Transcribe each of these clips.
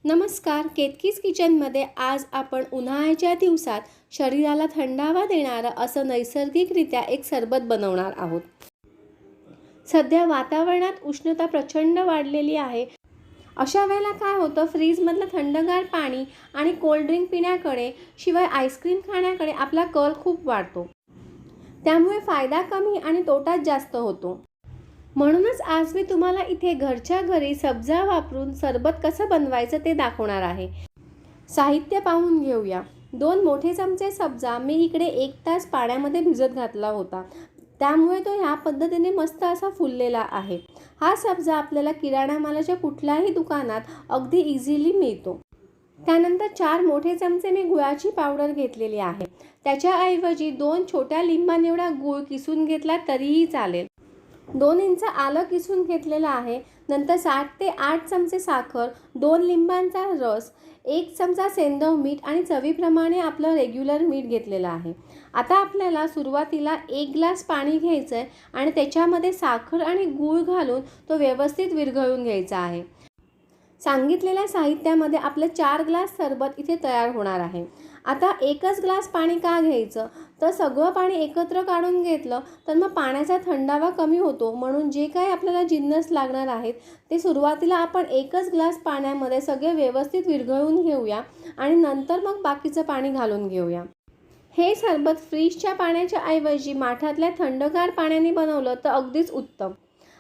नमस्कार, केतकीज किचनमध्ये आज आपण उन्हाळ्याच्या दिवसात शरीराला थंडावा देणारं असं नैसर्गिकरित्या एक सरबत बनवणार आहोत। सध्या वातावरणात उष्णता प्रचंड वाढलेली आहे। अशा वेळेला काय होतं, फ्रीजमधलं थंडगार पाणी आणि कोल्ड ड्रिंक पिण्याकडे शिवाय आईस्क्रीम खाण्याकडे आपला कल खूप वाढतो। त्यामुळे फायदा कमी आणि तोटाच जास्त होतो। म्हणूनच आज मी तुम्हाला इथे घरच्या घरी सब्जा वापरून सरबत कसं बनवायचं ते दाखवणार आहे। साहित्य पाहून घेऊया। 2 मोठे चमचे सब्जा मी इकडे 1 तास पाण्यामध्ये भिजत घातला होता, त्यामुळे तो ह्या पद्धतीने मस्त असा फुललेला आहे। हा सब्जा आपल्याला किराणा मालाच्या कुठल्याही दुकानात अगदी इझिली मिळतो। त्यानंतर 4 मोठे चमचे मी गुळाची पावडर घेतलेली आहे। त्याच्याऐवजी 2 छोट्या लिंबांएवढा गूळ किसून घेतला तरीही चालेल। 2 इंच आलं किसून घेतलेलं आहे। नंतर 7 ते 8 चमचे साखर, 2 लिंबांचा रस, 1 चमचा सेंधव मीठ आणि चवीप्रमाणे आपलं रेग्युलर मीठ घेतलेलं आहे। आता आपल्याला सुरुवातीला 1 ग्लास पाणी घ्यायचं आहे आणि त्याच्यामध्ये साखर आणि गूळ घालून तो व्यवस्थित विरघळून घ्यायचा आहे। सांगितलेल्या साहित्यामध्ये आपले 4 ग्लास सरबत इथे तयार होणार आहे। आता 1च ग्लास पाणी का घ्यायचं, तर सगळं पाणी एकत्र काढून घेतलं तर मग पाण्याचा थंडावा कमी होतो। म्हणून जे काही आपल्याला जिन्नस लागणार आहेत ते सुरुवातीला आपण 1च ग्लास पाण्यामध्ये सगळे व्यवस्थित विरघळून घेऊया आणि नंतर मग बाकीचं पाणी घालून घेऊया। हे सरबत फ्रीजच्या पाण्याच्या ऐवजी माठातल्या थंडगार पाण्याने बनवलं तर अगदीच उत्तम।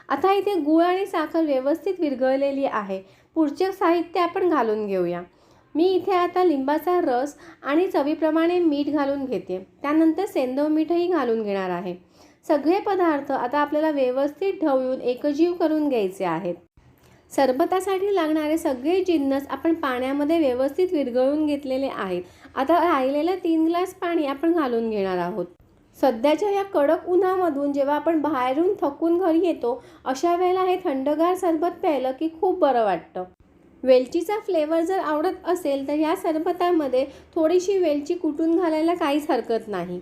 आता इथे गूळ आणि साखर व्यवस्थित विरघळलेली आहे। पुढचे साहित्य आपण घालून घेऊया। मी इथे आता लिंबाचा रस आणि चवीप्रमाणे मीठ घालून घेते। त्यानंतर सेंधव मीठही घालून घेणार आहे। सगळे पदार्थ आता आपल्याला व्यवस्थित ढवळून एकजीव करून घ्यायचे आहेत। सरबतासाठी लागणारे सगळे जिन्नस आपण पाण्यामध्ये व्यवस्थित विरघळून घेतलेले आहेत। आता राहिलेले 3 ग्लास पाणी आपण घालून घेणार आहोत। सध्याच्या या कडक उन्हामधून जेव्हा आपण बाहेरून थकून घरी येतो, अशा वेळेला हे थंडगार सरबत प्यायलं की खूप बरं वाटतं। वेलचीचा फ्लेवर जर आवडत असेल तर या सरबतामध्ये थोडीशी वेलची कुटून घालायला काहीच हरकत नाही।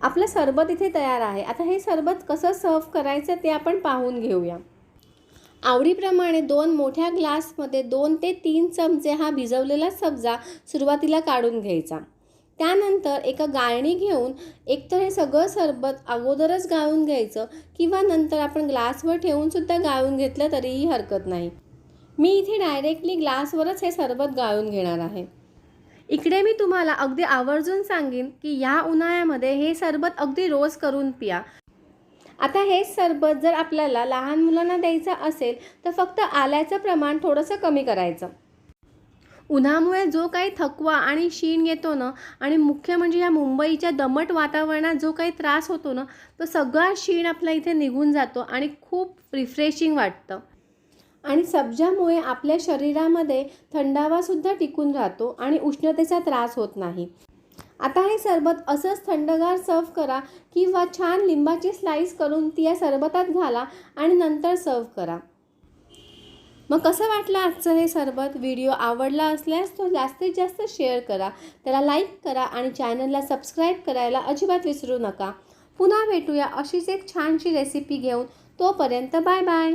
आपलं सरबत इथे तयार आहे। आता हे सरबत कसं सर्व करायचं ते आपण पाहून घेऊया। आवडीप्रमाणे 2 मोठ्या ग्लासमध्ये 2 ते 3 चमचे हा भिजवलेला सब्जा सुरुवातीला काढून घ्यायचा। त्यानंतर एका गाळणी घेऊन एकतर हे सगळं सरबत अगोदरच गाळून घ्यायचं किंवा नंतर आपण ग्लासवर ठेवून सुद्धा गाळून घेतलं तरीही हरकत नाही। मी इथे डायरेक्टली ग्लासवरच हे सरबत गाळून घेणार आहे। इकडे मी तुम्हाला अगदी आवर्जून सांगेन की या उन्हाळ्यामध्ये हे सरबत अगदी रोज करून पिया। आता हे सरबत जर आपल्याला लहान मुलांना द्यायचं असेल तर फक्त आल्याचं प्रमाण थोडंसं कमी करायचं। उन्हामुळे जो काही थकवा आणि शीण येतो ना, आणि मुख्य म्हणजे या मुंबईच्या दमट वातावरणात जो काही त्रास होतो ना, तो सगळा शीण आपल्या इथे निघून जातो आणि खूप रिफ्रेशिंग वाटतं। आणि सब्जामुळे आपल्या शरीरामध्ये थंडावासुद्धा टिकून राहतो आणि उष्णतेचा त्रास होत नाही। आता हे सरबत असंच थंडगार सर्व करा किंवा छान लिंबाची स्लाइस करून ती या सरबतात घाला आणि नंतर सर्व करा। मग कसं वाटलं आजचं हे सरबत? व्हिडिओ आवडला असल्यास तो जास्तीत जास्त शेअर करा, त्याला लाईक करा आणि चॅनलला सबस्क्राईब करायला अजिबात विसरू नका। पुन्हा भेटूया अशीच एक छानशी रेसिपी घेऊन। तोपर्यंत बाय बाय।